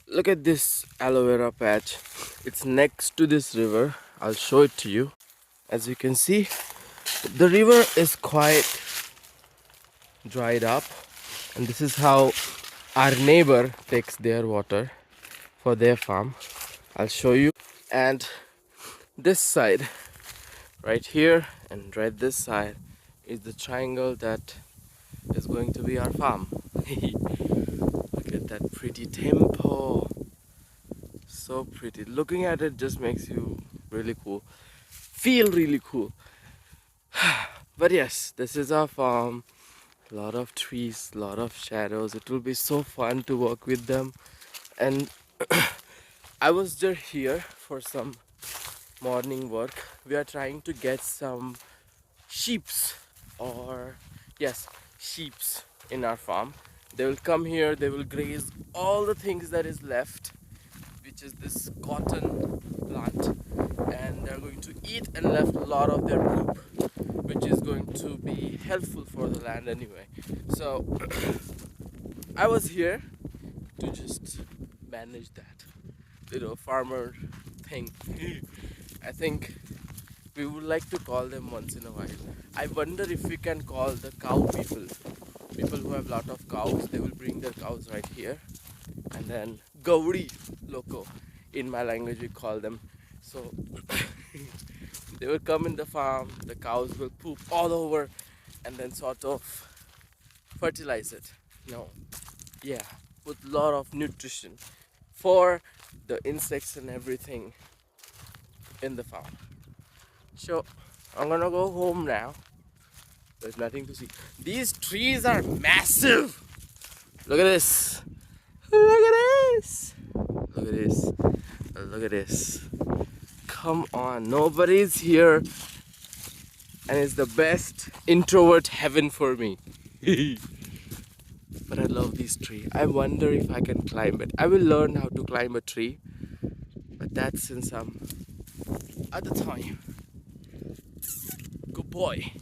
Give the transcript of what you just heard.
Look at this aloe vera patch. It's next to this river. I'll show it to you. As you can see, the river is quite dried up, and this is how our neighbor takes their water for their farm. I'll show you. And this side, right here and right this side, is the triangle that is going to be our farm. Look at that pretty temple. So pretty. Looking at it just makes you really cool. Feel really cool. But yes, this is our farm. A lot of trees, a lot of shadows. It will be so fun to work with them. And I was just here for some morning work. We are trying to get some sheeps, or yes, sheeps in our farm. They will come here, they will graze all the things that is left, which is this cotton plant, and they're going to eat and left a lot of their poop, which is going to be helpful for the land anyway. So I was here to just manage that farmer thing. I think we would like to call them once in a while. I wonder if we can call the cow people who have lot of cows. They will bring their cows right here, and then Gauri loco in my language we call them. So they will come in the farm, the cows will poop all over, and then sort of fertilize it. No, yeah, with lot of nutrition for the insects and everything in the farm. So I'm gonna go home now. There's nothing to see. These trees are massive. Look at this. Look at this. Look at this. Look at this. Come on, nobody's here, and it's the best introvert heaven for me. But I love this tree. I wonder if I can climb it. I will learn how to climb a tree, but that's in some other time. Good boy.